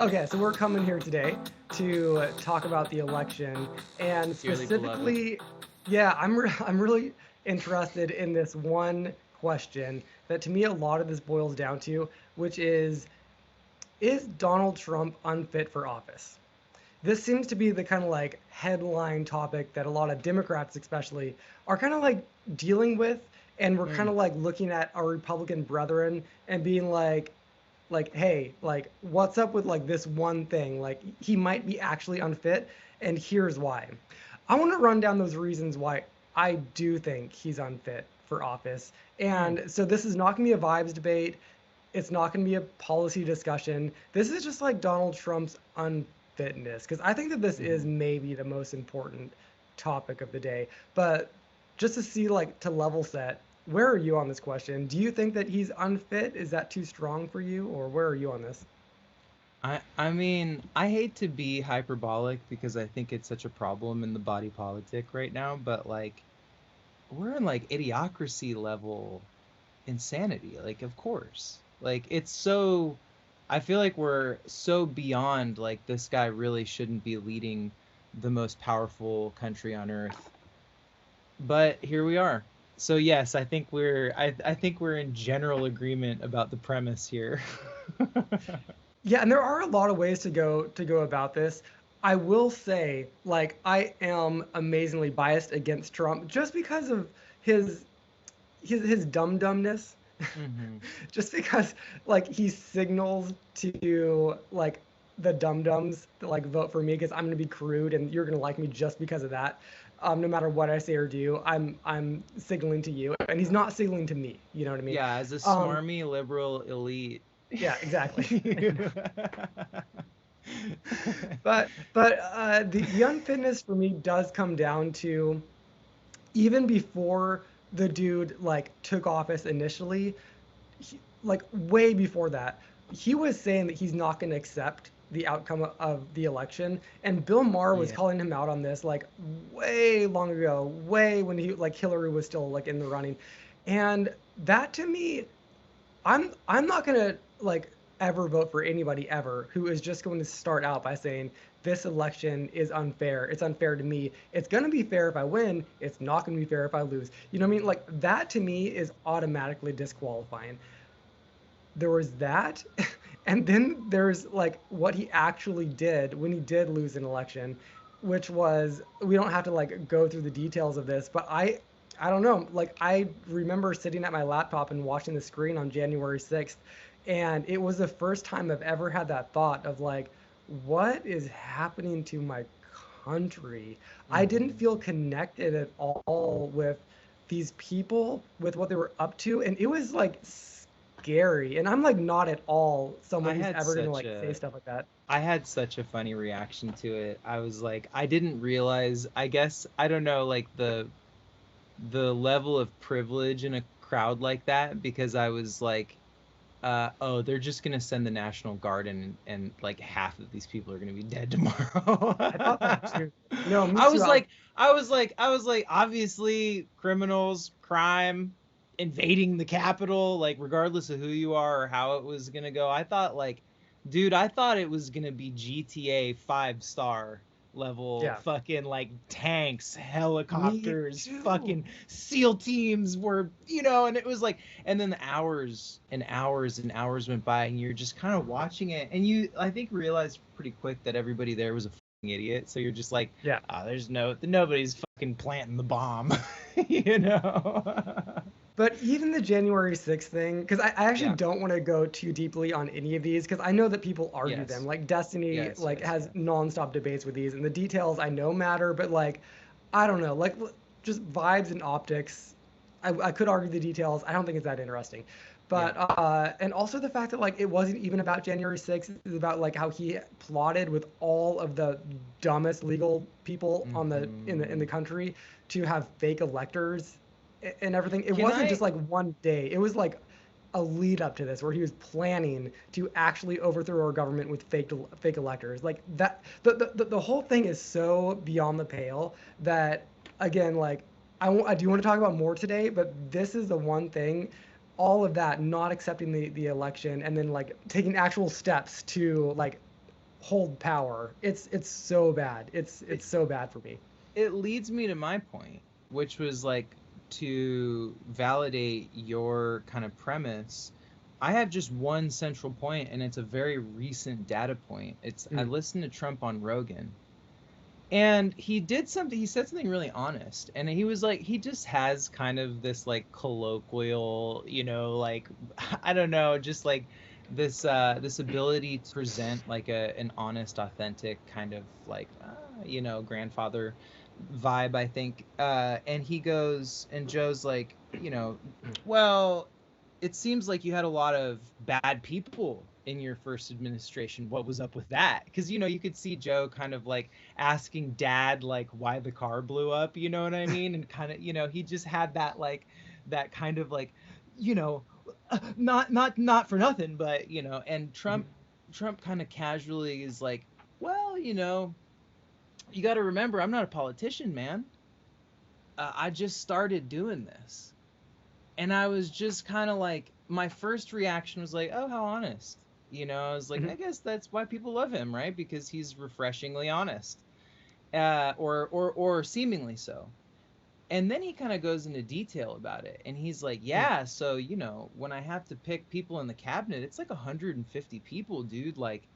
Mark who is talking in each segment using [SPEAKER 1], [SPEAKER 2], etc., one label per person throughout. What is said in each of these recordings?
[SPEAKER 1] Okay, so we're coming here today to talk about the election, and
[SPEAKER 2] Dearly beloved.
[SPEAKER 1] specifically, yeah, I'm really interested in this one question that to me a lot of this boils down to, which is Donald Trump unfit for office? This seems to be the kind of like headline topic that a lot of Democrats especially are kind of like dealing with, and we're kind
[SPEAKER 2] Mm,
[SPEAKER 1] of like looking at our Republican brethren and being like, hey, like what's up with like this one thing? Like he might be actually unfit, and here's why. I want to run down those reasons why I do think he's unfit for office.
[SPEAKER 2] mm,
[SPEAKER 1] And so this is not going to be a vibes debate. It's not going to be a policy discussion. This is just like Donald Trump's unfitness, because I think that this is
[SPEAKER 2] mhm.
[SPEAKER 1] maybe the most important topic of the day. But just to see, like, to level set, where are you on this question? Do you think that he's unfit? Is that too strong for you, or where are you on this?
[SPEAKER 2] I mean, I hate to be hyperbolic because I think it's such a problem in the body politic right now, but like we're in like idiocracy level insanity. Like, of course. Like it's so I feel like we're so beyond like this guy really shouldn't be leading the most powerful country on earth. But here we are. So yes, I think we're in general agreement about the premise here.
[SPEAKER 1] Yeah, and there are a lot of ways to go about this. I will say, like, I am amazingly biased against Trump just because of his his dumb-dumbness.
[SPEAKER 2] hmm
[SPEAKER 1] Just because like he signals to like the dum-dums that like vote for me because I'm gonna be crude and you're gonna like me just because of that. No matter what I say or do, I'm signaling to you, and he's not signaling to me. You know what I mean?
[SPEAKER 2] Yeah, as a
[SPEAKER 1] Um,
[SPEAKER 2] smarmy liberal elite.
[SPEAKER 1] yeah, exactly. But the unfitness for me does come down to even before the dude like took office initially, like way before that, he was saying that he's not going to accept the outcome of the election, and Bill Maher was
[SPEAKER 2] Yeah.
[SPEAKER 1] calling him out on this like way long ago, way when he like Hillary was still like in the running, and that to me, I'm not going to like ever vote for anybody ever who is just going to start out by saying this election is unfair. It's unfair to me. It's going to be fair if I win. It's not going to be fair if I lose. You know what I mean? Like that to me is automatically disqualifying. There was that. And then there's like what he actually did when he did lose an election, which was, we don't have to like go through the details of this, but I don't know, like I remember sitting at my laptop and watching the screen on January 6th, and it was the first time I've ever had that thought of like, what is happening to my country? I didn't
[SPEAKER 2] hmm
[SPEAKER 1] feel connected at all with these people, with what they were up to, and it was like scary. And I'm like not at all someone
[SPEAKER 2] I
[SPEAKER 1] who's
[SPEAKER 2] had
[SPEAKER 1] ever gonna
[SPEAKER 2] such
[SPEAKER 1] like say
[SPEAKER 2] a
[SPEAKER 1] stuff like that.
[SPEAKER 2] I had such a funny reaction to it. I was like, I didn't realize, I guess, I don't know, like the level of privilege in a crowd like that because I was like, oh, they're just gonna send the National Guard and like half of these people are gonna be dead tomorrow.
[SPEAKER 1] I thought that too. No, me
[SPEAKER 2] I
[SPEAKER 1] too.
[SPEAKER 2] was like, I was like, obviously criminals, crime, invading the Capitol, like regardless of who you are or how it was gonna go. I thought like, dude, I thought it was gonna be GTA 5-star level
[SPEAKER 1] Yeah,
[SPEAKER 2] fucking like tanks,
[SPEAKER 1] me
[SPEAKER 2] helicopters,
[SPEAKER 1] too.
[SPEAKER 2] fucking SEAL teams were, and it was like, and then the hours and hours and hours went by, and you're just kind of watching it, and you, I think, realized pretty quick that everybody there was a fucking idiot. So you're just like,
[SPEAKER 1] Yeah.
[SPEAKER 2] there's nobody's fucking planting the bomb, you know?
[SPEAKER 1] But even the January 6th thing, because I actually
[SPEAKER 2] Yeah.
[SPEAKER 1] don't want to go too deeply on any of these, because I know that people argue them.
[SPEAKER 2] Yes.
[SPEAKER 1] Like Destiny,
[SPEAKER 2] Yes.
[SPEAKER 1] like
[SPEAKER 2] Yes.
[SPEAKER 1] has
[SPEAKER 2] Yes.
[SPEAKER 1] nonstop debates with these, and the details I know matter, but like, I don't know, like just vibes and optics. I could argue the details. I don't think it's that interesting.
[SPEAKER 2] Yeah.
[SPEAKER 1] But and also the fact that like it wasn't even about January 6th. It's about like how he plotted with all of the dumbest legal people on the in the
[SPEAKER 2] hmm
[SPEAKER 1] country to have fake electors and everything. It
[SPEAKER 2] Can
[SPEAKER 1] wasn't just
[SPEAKER 2] I?
[SPEAKER 1] like one day. It was like a lead up to this where he was planning to actually overthrow our government with fake electors. Like that the whole thing is so beyond the pale that again like I do want to talk about more today, but this is the one thing, all of that not accepting the election and then like taking actual steps to like hold power. It's so bad.
[SPEAKER 2] It,
[SPEAKER 1] It's so bad for me.
[SPEAKER 2] it leads me to my point, which was like to validate your kind of premise. I have just one central point, and it's a very recent data point. It's I
[SPEAKER 1] Mm.
[SPEAKER 2] listened to Trump on Rogan, and he said something really honest, and he was like, he just has kind of this like colloquial, like I don't know, just like this ability to present like an honest, authentic kind of like grandfather vibe, I think. And he goes, and Joe's like, well, it seems like you had a lot of bad people in your first administration. What was up with that? Because you could see Joe kind of like asking dad like why the car blew up, you know what I mean? And kind of, he just had that like that kind of like, you know not for nothing, but and Trump kind of casually is like, well, you got to remember, I'm not a politician, man. I just started doing this. And I was just kind of like, my first reaction was like, oh, how honest. I was like,
[SPEAKER 1] Mhm.
[SPEAKER 2] I guess that's why people love him, right? Because he's refreshingly honest, or seemingly so. And then he kind of goes into detail about it, and he's like,
[SPEAKER 1] Mm.
[SPEAKER 2] yeah, so when I have to pick people in the cabinet, it's like 150 people, dude. Like,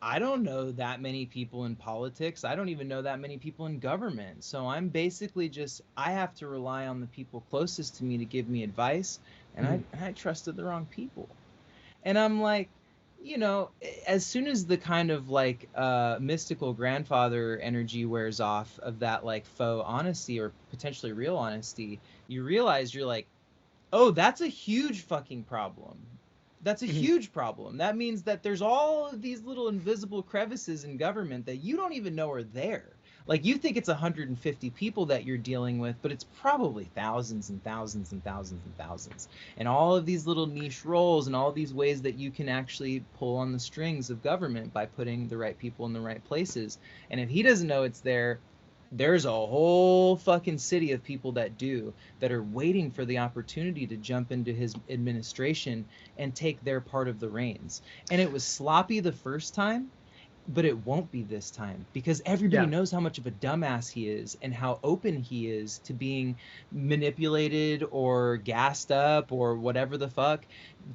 [SPEAKER 2] I don't know that many people in politics. I don't even know that many people in government. So I'm basically just, I have to rely on the people closest to me to give me advice. And
[SPEAKER 1] Mhm.
[SPEAKER 2] I trusted the wrong people. And I'm like, as soon as the kind of like mystical grandfather energy wears off of that like faux honesty or potentially real honesty, you realize you're like, oh, that's a huge fucking problem. That's a
[SPEAKER 1] Mhm.
[SPEAKER 2] huge problem. That means that there's all of these little invisible crevices in government that you don't even know are there. Like, you think it's 150 people that you're dealing with, but it's probably thousands and thousands and thousands and thousands. And all of these little niche roles and all these ways that you can actually pull on the strings of government by putting the right people in the right places. And if he doesn't know it's there, there's a whole fucking city of people that do, that are waiting for the opportunity to jump into his administration and take their part of the reins. And it was sloppy the first time, but it won't be this time, because everybody
[SPEAKER 1] Yeah.
[SPEAKER 2] knows how much of a dumbass he is and how open he is to being manipulated or gassed up or whatever the fuck,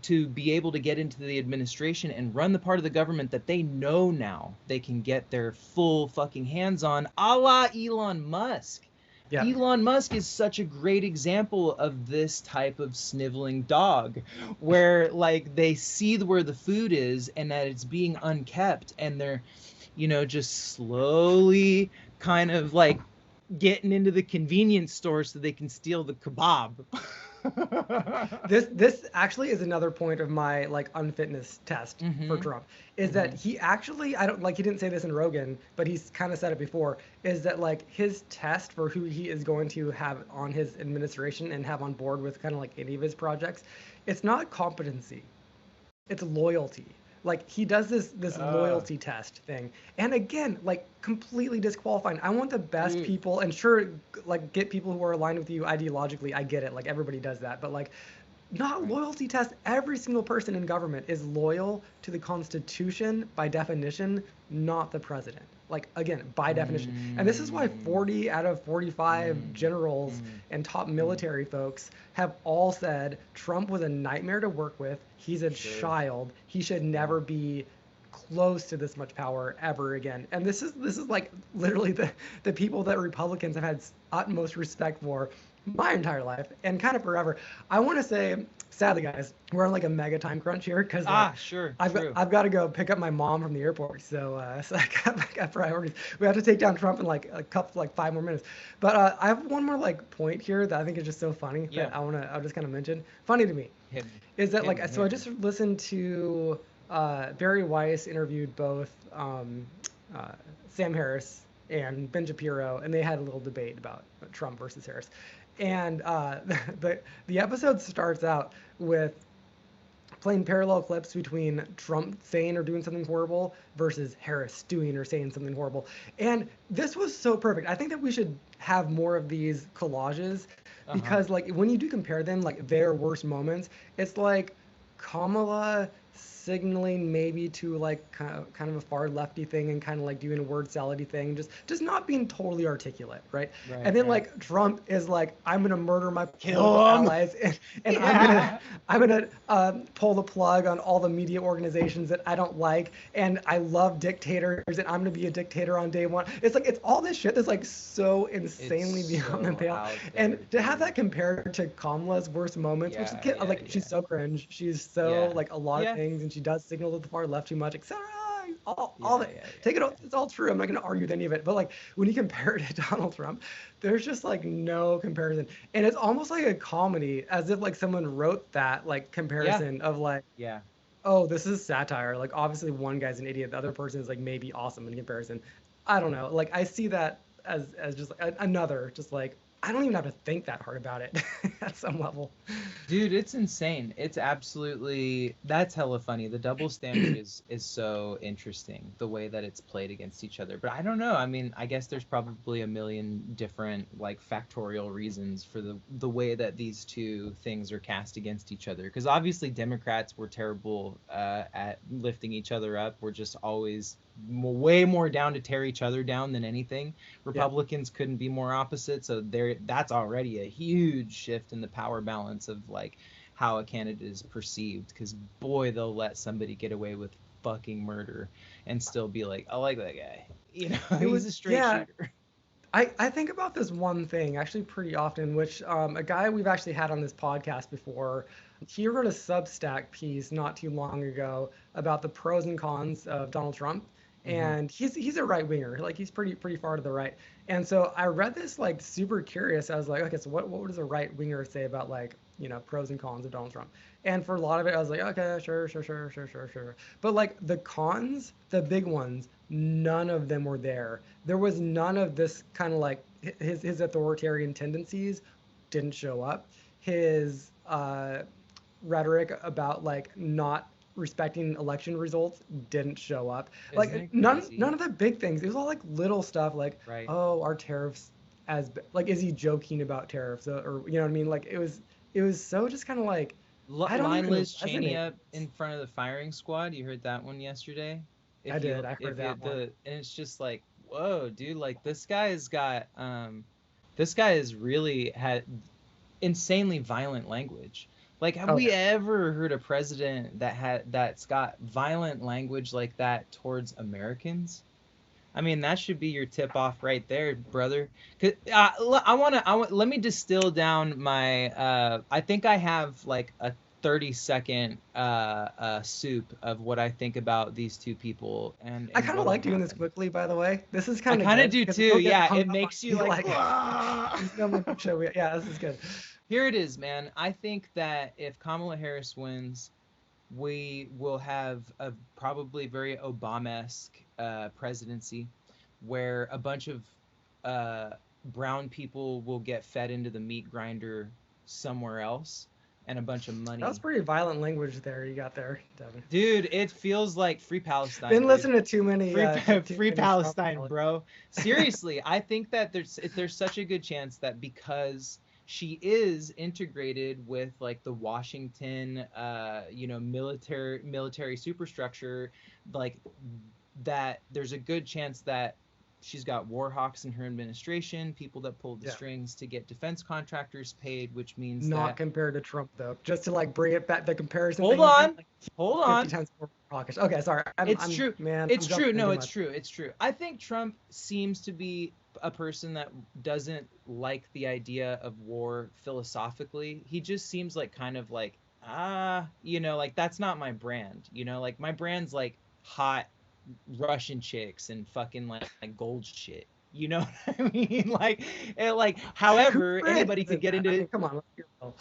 [SPEAKER 2] to be able to get into the administration and run the part of the government that they know now they can get their full fucking hands on, a la Elon Musk.
[SPEAKER 1] Yeah.
[SPEAKER 2] Elon Musk is such a great example of this type of sniveling dog, where like they see where the food is and that it's being unkept, and they're, just slowly kind of like getting into the convenience store so they can steal the kebab.
[SPEAKER 1] This actually is another point of my like unfitness test for
[SPEAKER 2] Mm-hmm.
[SPEAKER 1] Trump, is that
[SPEAKER 2] Mm-hmm.
[SPEAKER 1] he actually, I don't like, he didn't say this in Rogan, but he's kind of said it before, is that like his test for who he is going to have on his administration and have on board with kind of like any of his projects, it's not competency, it's loyalty. Like he does this
[SPEAKER 2] Uh,
[SPEAKER 1] loyalty test thing, and again, like completely disqualifying. I want the best
[SPEAKER 2] dude.
[SPEAKER 1] people, and sure, like get people who are aligned with you ideologically. I get it, like everybody does that, but like not
[SPEAKER 2] Right.
[SPEAKER 1] loyalty test. Every single person in government is loyal to the Constitution by definition, not the president. Like again, by definition. And this is why
[SPEAKER 2] Mm,
[SPEAKER 1] 40 out of 45
[SPEAKER 2] mm,
[SPEAKER 1] generals
[SPEAKER 2] mm,
[SPEAKER 1] and top
[SPEAKER 2] mm.
[SPEAKER 1] military folks have all said Trump was a nightmare to work with. He's a
[SPEAKER 2] Sure.
[SPEAKER 1] child. He should
[SPEAKER 2] Yeah.
[SPEAKER 1] never be close to this much power ever again. And this is like literally the people that Republicans have had utmost respect for my entire life and kind of forever. I want to say, sadly, guys, we're on like a mega time crunch here because
[SPEAKER 2] Ah, sure.
[SPEAKER 1] I've got,
[SPEAKER 2] True.
[SPEAKER 1] I've got to go pick up my mom from the airport. So I got priorities. We have to take down Trump in like a couple, like 5 more minutes. But I have one more like point here that I think is just so funny
[SPEAKER 2] Yeah.
[SPEAKER 1] that I'll just kind of mention. Funny to me
[SPEAKER 2] Hit me.
[SPEAKER 1] is that
[SPEAKER 2] Hit
[SPEAKER 1] like
[SPEAKER 2] me.
[SPEAKER 1] so I
[SPEAKER 2] Hit me.
[SPEAKER 1] just listened to Barry Weiss interviewed both uh, Sam Harris and Ben Shapiro, and they had a little debate about Trump versus Harris. And the episode starts out with playing parallel clips between Trump saying or doing something horrible versus Harris doing or saying something horrible. And this was so perfect. I think that we should have more of these collages
[SPEAKER 2] Uh-huh.
[SPEAKER 1] because like when you do compare them, like their worst moments, it's like Kamala signaling maybe to like kind of a far lefty thing and kind of like doing a word salady thing, just not being totally articulate, right?
[SPEAKER 2] Right,
[SPEAKER 1] And then
[SPEAKER 2] right.
[SPEAKER 1] like Trump is like, I'm gonna murder my political
[SPEAKER 2] Kill him.
[SPEAKER 1] allies, and
[SPEAKER 2] Yeah.
[SPEAKER 1] I'm gonna pull the plug on all the media organizations that I don't like, and I love dictators, and I'm gonna be a dictator on day one. It's like it's all this shit that's like so
[SPEAKER 2] It's
[SPEAKER 1] insanely beyond the
[SPEAKER 2] so
[SPEAKER 1] pale,
[SPEAKER 2] out
[SPEAKER 1] and
[SPEAKER 2] there,
[SPEAKER 1] to have
[SPEAKER 2] dude.
[SPEAKER 1] that compared to Kamala's worst moments, which is
[SPEAKER 2] Yeah, yeah,
[SPEAKER 1] like she's
[SPEAKER 2] yeah.
[SPEAKER 1] so cringe, she's so
[SPEAKER 2] Yeah.
[SPEAKER 1] like a lot of
[SPEAKER 2] Yeah.
[SPEAKER 1] things, and she does signal to the far left too much, etc. All
[SPEAKER 2] Yeah,
[SPEAKER 1] that,
[SPEAKER 2] yeah, yeah,
[SPEAKER 1] take it all,
[SPEAKER 2] yeah.
[SPEAKER 1] it's all true. I'm not going to argue with any of it, but like when you compare it to Donald Trump, there's just like no comparison, and it's almost like a comedy, as if like someone wrote that like
[SPEAKER 2] Yeah.
[SPEAKER 1] comparison of like,
[SPEAKER 2] Yeah.
[SPEAKER 1] oh, this is satire. Like obviously one guy's an idiot, the other person is like maybe awesome in comparison. I don't know. Like I see that as just like another, just like I don't even have to think that hard about it at some level.
[SPEAKER 2] Dude, it's insane. It's absolutely that's hella funny. The double standard is so interesting, the way that it's played against each other. But I don't know. I mean, I guess there's probably a million different like factorial reasons for the way that these two things are cast against each other. Because obviously Democrats were terrible at lifting each other up. We're just always way more down to tear each other down than anything.
[SPEAKER 1] Yeah.
[SPEAKER 2] Republicans couldn't be more opposite, so there that's already a huge shift in the power balance of like how a candidate is perceived, because boy, they'll let somebody get away with fucking murder and still be like, I like that guy,
[SPEAKER 1] It
[SPEAKER 2] he's
[SPEAKER 1] would,
[SPEAKER 2] a straight
[SPEAKER 1] yeah.
[SPEAKER 2] shooter.
[SPEAKER 1] I think about this one thing actually pretty often, which a guy we've actually had on this podcast before, he wrote a Substack piece not too long ago about the pros and cons of Donald Trump,
[SPEAKER 2] Mm-hmm.
[SPEAKER 1] and he's a right winger, like he's pretty far to the right, and so I read this like super curious. I was like, okay, so what does a right winger say about like pros and cons of Donald Trump? And for a lot of it, I was like, okay, sure. But like the cons, the big ones, none of them were there. There was none of this kind of like his authoritarian tendencies didn't show up. His rhetoric about like not respecting election results didn't show up.
[SPEAKER 2] Isn't
[SPEAKER 1] Like
[SPEAKER 2] it
[SPEAKER 1] none
[SPEAKER 2] crazy?
[SPEAKER 1] of the big things. It was all like little stuff like,
[SPEAKER 2] Right.
[SPEAKER 1] oh, our tariffs like is he joking about tariffs, or you know what I mean? Like it was so just kind of like I don't
[SPEAKER 2] Line
[SPEAKER 1] even
[SPEAKER 2] Liz Cheney
[SPEAKER 1] resonate.
[SPEAKER 2] up in front of the firing squad. You heard that one yesterday?
[SPEAKER 1] I did. I heard
[SPEAKER 2] If you
[SPEAKER 1] that one.
[SPEAKER 2] the and it's just like, whoa, dude, like this guy has really had insanely violent language. Like, have
[SPEAKER 1] Oh
[SPEAKER 2] we
[SPEAKER 1] yeah.
[SPEAKER 2] ever heard a president that's got violent language like that towards Americans? I mean, that should be your tip off right there, brother. 'Cause, let me distill down my. I think I have like a 30-second soup of what I think about these two people
[SPEAKER 1] I
[SPEAKER 2] and
[SPEAKER 1] kind of
[SPEAKER 2] what'll
[SPEAKER 1] like doing this
[SPEAKER 2] happen.
[SPEAKER 1] quickly, by the way. This is
[SPEAKER 2] I
[SPEAKER 1] kind of
[SPEAKER 2] kind of
[SPEAKER 1] good
[SPEAKER 2] do
[SPEAKER 1] because we
[SPEAKER 2] too.
[SPEAKER 1] don't get
[SPEAKER 2] Yeah,
[SPEAKER 1] hung
[SPEAKER 2] it
[SPEAKER 1] up on
[SPEAKER 2] makes you
[SPEAKER 1] being
[SPEAKER 2] like,
[SPEAKER 1] like these no minutia. Yeah, this is good.
[SPEAKER 2] here it is, man. I think that if Kamala Harris wins, we will have a probably very Obama-esque presidency, where a bunch of uh, brown people will get fed into the meat grinder somewhere else, and a bunch of
[SPEAKER 1] That was
[SPEAKER 2] money.
[SPEAKER 1] pretty violent language there you got there, Devin.
[SPEAKER 2] Dude, it feels like free Palestine,
[SPEAKER 1] Been
[SPEAKER 2] dude.
[SPEAKER 1] listening to too many too
[SPEAKER 2] Free
[SPEAKER 1] many Trump
[SPEAKER 2] Palestine,
[SPEAKER 1] rallies.
[SPEAKER 2] bro. Seriously, I think that there's such a good chance that because she is integrated with like the Washington military superstructure, like that there's a good chance that she's got war hawks in her administration, people that pull the
[SPEAKER 1] Yeah.
[SPEAKER 2] strings to get defense contractors paid, which means
[SPEAKER 1] Not
[SPEAKER 2] that
[SPEAKER 1] compared to Trump though. Just to like bring it back, the comparison
[SPEAKER 2] hold
[SPEAKER 1] thing again,
[SPEAKER 2] on,
[SPEAKER 1] like
[SPEAKER 2] hold
[SPEAKER 1] 50
[SPEAKER 2] on.
[SPEAKER 1] times more hawkish. Okay, sorry. I'm
[SPEAKER 2] It's
[SPEAKER 1] I'm
[SPEAKER 2] true.
[SPEAKER 1] man, I'm
[SPEAKER 2] It's true.
[SPEAKER 1] jumping in
[SPEAKER 2] No,
[SPEAKER 1] too
[SPEAKER 2] it's
[SPEAKER 1] much.
[SPEAKER 2] true. It's true. I think Trump seems to be a person that doesn't like the idea of war philosophically. He just seems like kind of like, like that's not my brand. Like my brand's like hot Russian chicks and fucking like gold shit. You know what I mean? Like,
[SPEAKER 1] Whose
[SPEAKER 2] however,
[SPEAKER 1] brand
[SPEAKER 2] anybody could
[SPEAKER 1] isn't
[SPEAKER 2] get
[SPEAKER 1] that? I
[SPEAKER 2] into
[SPEAKER 1] mean, come on, let's be real.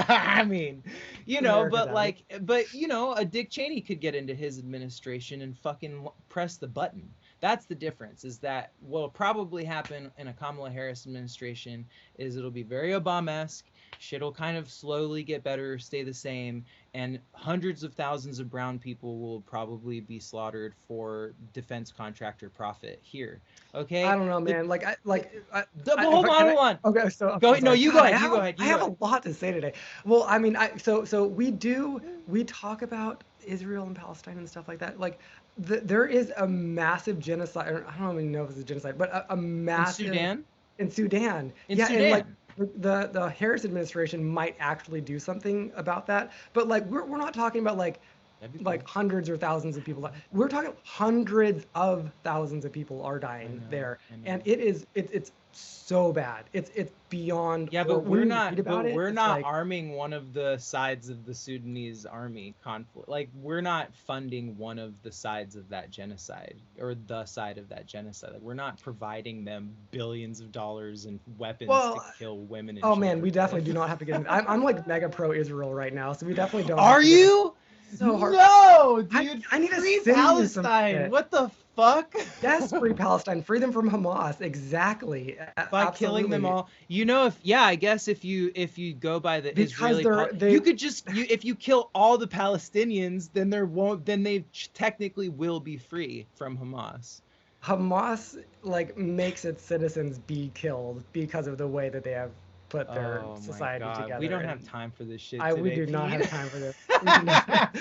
[SPEAKER 2] I mean,
[SPEAKER 1] It's America,
[SPEAKER 2] but
[SPEAKER 1] Devin.
[SPEAKER 2] a Dick Cheney could get into his administration and fucking press the button. That's the difference. Is that what'll probably happen in a Kamala Harris administration is it'll be very Obama-esque. shit'll kind of slowly get better, stay the same, and hundreds of thousands of brown people will probably be slaughtered for defense contractor profit here.
[SPEAKER 1] I
[SPEAKER 2] Okay?
[SPEAKER 1] don't know,
[SPEAKER 2] The,
[SPEAKER 1] man.
[SPEAKER 2] the,
[SPEAKER 1] I
[SPEAKER 2] hold
[SPEAKER 1] if
[SPEAKER 2] on,
[SPEAKER 1] I can
[SPEAKER 2] hold on.
[SPEAKER 1] okay,
[SPEAKER 2] Go
[SPEAKER 1] I'm
[SPEAKER 2] no,
[SPEAKER 1] sorry.
[SPEAKER 2] you go
[SPEAKER 1] God,
[SPEAKER 2] ahead. You go ahead.
[SPEAKER 1] I
[SPEAKER 2] You go
[SPEAKER 1] have
[SPEAKER 2] ahead.
[SPEAKER 1] a lot to say today. Well, I mean, so we talk about Israel and Palestine and stuff like that. Like there is a massive genocide. I don't even know if it's a genocide, but a
[SPEAKER 2] In
[SPEAKER 1] massive
[SPEAKER 2] Sudan?
[SPEAKER 1] in Sudan.
[SPEAKER 2] In
[SPEAKER 1] Yeah, and like
[SPEAKER 2] Sudan.
[SPEAKER 1] the Harris administration might actually do something about that. But like we're not talking about
[SPEAKER 2] That'd be
[SPEAKER 1] like
[SPEAKER 2] cool.
[SPEAKER 1] hundreds or thousands of people. We're talking hundreds of thousands of people are
[SPEAKER 2] I
[SPEAKER 1] dying
[SPEAKER 2] know.
[SPEAKER 1] there,
[SPEAKER 2] I
[SPEAKER 1] and
[SPEAKER 2] know.
[SPEAKER 1] it's so bad. It's beyond
[SPEAKER 2] Yeah,
[SPEAKER 1] horror. When you read
[SPEAKER 2] but
[SPEAKER 1] about it,
[SPEAKER 2] we're
[SPEAKER 1] it's
[SPEAKER 2] not
[SPEAKER 1] like,
[SPEAKER 2] arming one of the sides of the Sudanese army conflict. Like we're not funding one of the sides of that genocide or the side of that genocide. Like we're not providing them billions of dollars and weapons to
[SPEAKER 1] well,
[SPEAKER 2] kill women and
[SPEAKER 1] oh man,
[SPEAKER 2] children
[SPEAKER 1] we definitely do
[SPEAKER 2] with.
[SPEAKER 1] not have to get into. I'm like mega pro Israel right now, so we definitely don't have
[SPEAKER 2] Are
[SPEAKER 1] to get into
[SPEAKER 2] you?
[SPEAKER 1] so hard.
[SPEAKER 2] No,
[SPEAKER 1] I
[SPEAKER 2] dude.
[SPEAKER 1] I need to
[SPEAKER 2] Free
[SPEAKER 1] send you some of
[SPEAKER 2] Palestine.
[SPEAKER 1] it.
[SPEAKER 2] What the fuck?
[SPEAKER 1] Yes, free Palestine, free them from Hamas. Exactly,
[SPEAKER 2] By killing them
[SPEAKER 1] absolutely.
[SPEAKER 2] all. You know, if yeah, I guess if you go by the
[SPEAKER 1] Because
[SPEAKER 2] Israeli you
[SPEAKER 1] they
[SPEAKER 2] could just you if you kill all the Palestinians, then there won't then they technically will be free from Hamas.
[SPEAKER 1] Hamas like makes its citizens be killed because of the way that they have put their
[SPEAKER 2] Oh my
[SPEAKER 1] society
[SPEAKER 2] God, we
[SPEAKER 1] together.
[SPEAKER 2] don't have
[SPEAKER 1] And
[SPEAKER 2] time for this shit
[SPEAKER 1] I we
[SPEAKER 2] today,
[SPEAKER 1] do not
[SPEAKER 2] Pete.
[SPEAKER 1] have time for this. We do not.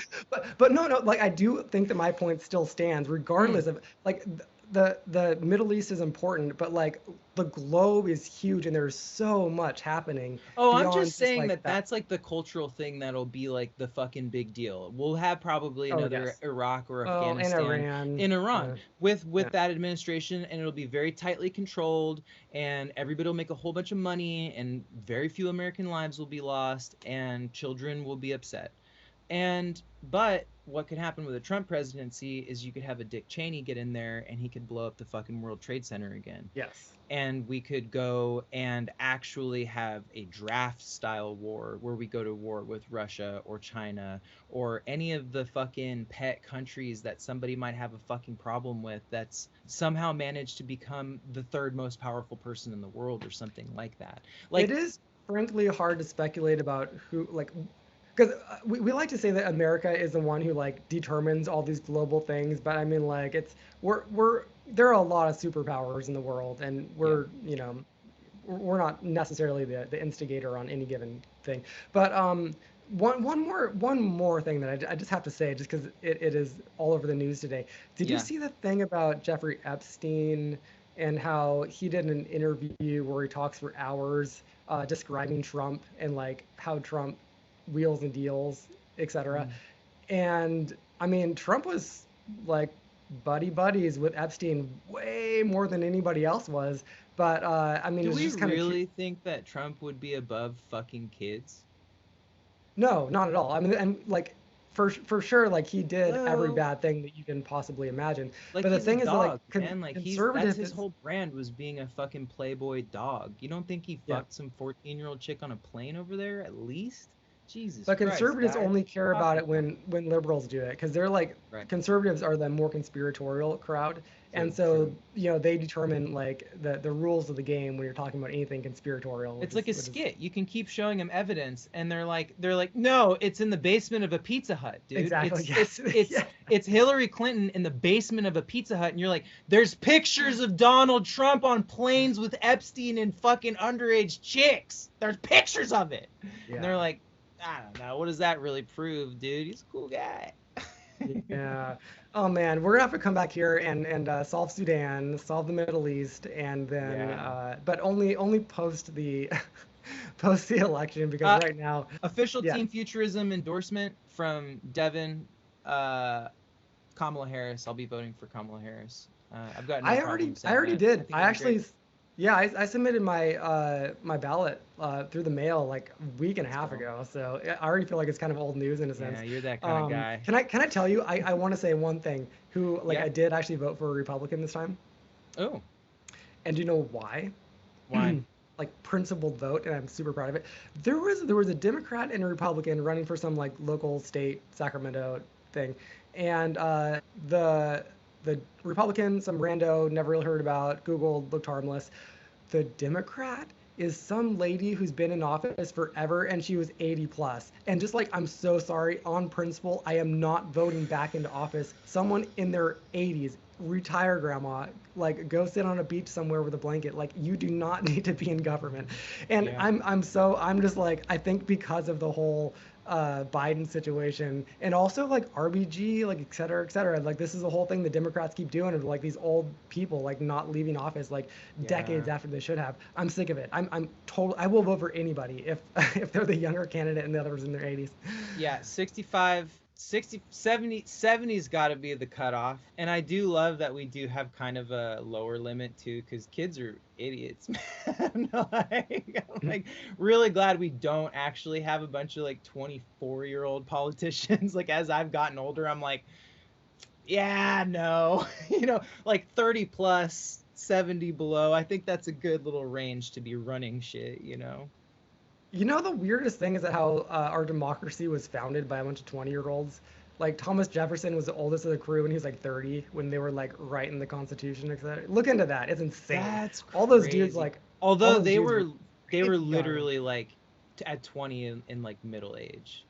[SPEAKER 1] But no, like I do think that my point still stands,
[SPEAKER 2] Mm.
[SPEAKER 1] regardless of like the Middle East is important, but like the globe is huge, and there's so much happening
[SPEAKER 2] Oh, I'm
[SPEAKER 1] beyond
[SPEAKER 2] just
[SPEAKER 1] just
[SPEAKER 2] saying
[SPEAKER 1] like
[SPEAKER 2] that
[SPEAKER 1] that.
[SPEAKER 2] that's like the cultural thing that'll be like the fucking big deal. We'll have probably
[SPEAKER 1] Oh
[SPEAKER 2] another
[SPEAKER 1] yes.
[SPEAKER 2] Iraq or
[SPEAKER 1] Oh, and
[SPEAKER 2] Afghanistan
[SPEAKER 1] Iran.
[SPEAKER 2] in Iran with
[SPEAKER 1] Yeah.
[SPEAKER 2] that administration, and it'll be very tightly controlled, and everybody will make a whole bunch of money, and very few American lives will be lost, and children will be upset. And but what could happen with a Trump presidency is you could have a Dick Cheney get in there and he could blow up the fucking World Trade Center again,
[SPEAKER 1] Yes.
[SPEAKER 2] and we could go and actually have a draft style war where we go to war with Russia or China or any of the fucking pet countries that somebody might have a fucking problem with that's somehow managed to become the third most powerful person in the world or something like that.
[SPEAKER 1] It
[SPEAKER 2] Like,
[SPEAKER 1] is frankly hard to speculate about who, like, because we like to say that America is the one who like determines all these global things, but I mean, like, it's we're there are a lot of superpowers in the world, and
[SPEAKER 2] yeah.
[SPEAKER 1] we're we're not necessarily the instigator on any given thing. But one more thing that I just have to say, just because it is all over the news today. Did you
[SPEAKER 2] Yeah.
[SPEAKER 1] see the thing about Jeffrey Epstein and how he did an interview where he talks for hours describing Trump and like how Trump wheels and deals, etc.
[SPEAKER 2] Mm.
[SPEAKER 1] And I mean, Trump was like buddy buddies with Epstein way more than anybody else was. But I mean,
[SPEAKER 2] Do
[SPEAKER 1] it's
[SPEAKER 2] we
[SPEAKER 1] just kind of
[SPEAKER 2] really think that Trump would be above fucking kids?
[SPEAKER 1] no, not at all. I mean, and like for sure, like he did every
[SPEAKER 2] Hello.
[SPEAKER 1] bad thing that you can possibly imagine.
[SPEAKER 2] Like
[SPEAKER 1] But the
[SPEAKER 2] he's a
[SPEAKER 1] thing is, that, like
[SPEAKER 2] dog, man. Like he's that's
[SPEAKER 1] conservative
[SPEAKER 2] his
[SPEAKER 1] is
[SPEAKER 2] whole brand was being a fucking playboy dog. You don't think he
[SPEAKER 1] yeah.
[SPEAKER 2] fucked some 14-year-old chick on a plane over there at least? Jesus
[SPEAKER 1] But
[SPEAKER 2] Christ,
[SPEAKER 1] conservatives
[SPEAKER 2] guys.
[SPEAKER 1] only
[SPEAKER 2] What
[SPEAKER 1] care
[SPEAKER 2] are you
[SPEAKER 1] about
[SPEAKER 2] talking
[SPEAKER 1] it
[SPEAKER 2] about?
[SPEAKER 1] when liberals do it because they're like
[SPEAKER 2] Right.
[SPEAKER 1] conservatives are the more conspiratorial crowd, and
[SPEAKER 2] True,
[SPEAKER 1] so
[SPEAKER 2] true.
[SPEAKER 1] they determine like the rules of the game when you're talking about anything conspiratorial,
[SPEAKER 2] It's like a
[SPEAKER 1] which is
[SPEAKER 2] skit. You can keep showing them evidence and they're like, "No, it's in the basement of a Pizza Hut, dude.
[SPEAKER 1] exactly
[SPEAKER 2] It's
[SPEAKER 1] yes
[SPEAKER 2] it's it's
[SPEAKER 1] yeah
[SPEAKER 2] it's Hillary Clinton in the basement of a Pizza Hut." And you're like, "There's pictures of Donald Trump on planes with Epstein and fucking underage chicks. There's pictures of it." And they're
[SPEAKER 1] yeah.
[SPEAKER 2] like, "I don't know. What does that really prove, dude? He's a cool guy."
[SPEAKER 1] Yeah. Oh man, we're gonna have to come back here and solve Sudan, solve the Middle East, and then
[SPEAKER 2] Yeah.
[SPEAKER 1] but only post the post the election because
[SPEAKER 2] Uh
[SPEAKER 1] right now,
[SPEAKER 2] Official
[SPEAKER 1] yeah,
[SPEAKER 2] Team Futurism endorsement from Devin, uh Kamala Harris. I'll be voting for Kamala Harris. I've got no problem
[SPEAKER 1] I
[SPEAKER 2] saying
[SPEAKER 1] already
[SPEAKER 2] that. I
[SPEAKER 1] did.
[SPEAKER 2] think
[SPEAKER 1] I
[SPEAKER 2] it'll be great.
[SPEAKER 1] actually, yeah, I submitted my my ballot through the mail like a week and a
[SPEAKER 2] Let's
[SPEAKER 1] half
[SPEAKER 2] go.
[SPEAKER 1] ago. So I already feel like it's kind of old news in a
[SPEAKER 2] Yeah,
[SPEAKER 1] sense.
[SPEAKER 2] you're that kind of guy.
[SPEAKER 1] Can I tell you? I want to say one thing. Who like
[SPEAKER 2] Yeah.
[SPEAKER 1] I did actually vote for a Republican this time,
[SPEAKER 2] Oh,
[SPEAKER 1] and do you know why?
[SPEAKER 2] why?
[SPEAKER 1] Like principled vote, and I'm super proud of it. There was a Democrat and a Republican running for some like local state Sacramento thing, and the Republican, some rando, never really heard about, Googled, looked harmless. The Democrat is some lady who's been in office forever and she was 80 plus. And just like, I'm so sorry, on principle, I am not voting back into office. Someone in their 80s, retire grandma, like go sit on a beach somewhere with a blanket. Like you do not need to be in government. And
[SPEAKER 2] Yeah.
[SPEAKER 1] I'm just like, I think because of the whole Biden situation and also like RBG, like et cetera, et cetera. Like this is the whole thing the Democrats keep doing of like these old people like not leaving office like
[SPEAKER 2] Yeah.
[SPEAKER 1] decades after they should have. I'm sick of it. I'm total. I will vote for anybody if if they're the younger candidate and the others in their 80s.
[SPEAKER 2] Yeah, 65, 60, 70, 70's got to be the cutoff. And I do love that we do have kind of a lower limit too, because kids are idiots, man. I'm like really glad we don't actually have a bunch of like 24-year-old politicians. Like as I've gotten older, I'm like, yeah, no, like 30 plus, 70 below. I think that's a good little range to be running shit.
[SPEAKER 1] You know, the weirdest thing is that how our democracy was founded by a bunch of 20-year-olds. Like Thomas Jefferson was the oldest of the crew and he was like 30 when they were like writing the Constitution, etc. Look into that. It's insane.
[SPEAKER 2] That's
[SPEAKER 1] All those dudes
[SPEAKER 2] crazy.
[SPEAKER 1] like all
[SPEAKER 2] Although
[SPEAKER 1] those
[SPEAKER 2] they
[SPEAKER 1] dudes were
[SPEAKER 2] were they were
[SPEAKER 1] crazy young.
[SPEAKER 2] literally like at 20 in like middle age.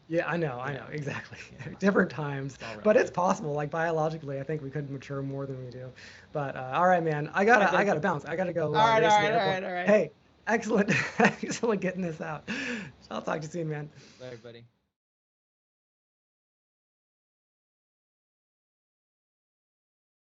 [SPEAKER 1] Yeah, I know,
[SPEAKER 2] Yeah,
[SPEAKER 1] exactly.
[SPEAKER 2] yeah.
[SPEAKER 1] Different times,
[SPEAKER 2] It's all
[SPEAKER 1] but it's
[SPEAKER 2] relative.
[SPEAKER 1] possible. Like biologically, I think we could mature more than we do. But all right, man,
[SPEAKER 2] I
[SPEAKER 1] I
[SPEAKER 2] dig
[SPEAKER 1] gotta
[SPEAKER 2] it.
[SPEAKER 1] bounce. I gotta go
[SPEAKER 2] All right, all
[SPEAKER 1] race to
[SPEAKER 2] right,
[SPEAKER 1] the
[SPEAKER 2] all
[SPEAKER 1] airport.
[SPEAKER 2] right, all right.
[SPEAKER 1] Hey, excellent, excellent getting this out. I'll talk to you soon, man.
[SPEAKER 2] All right, buddy.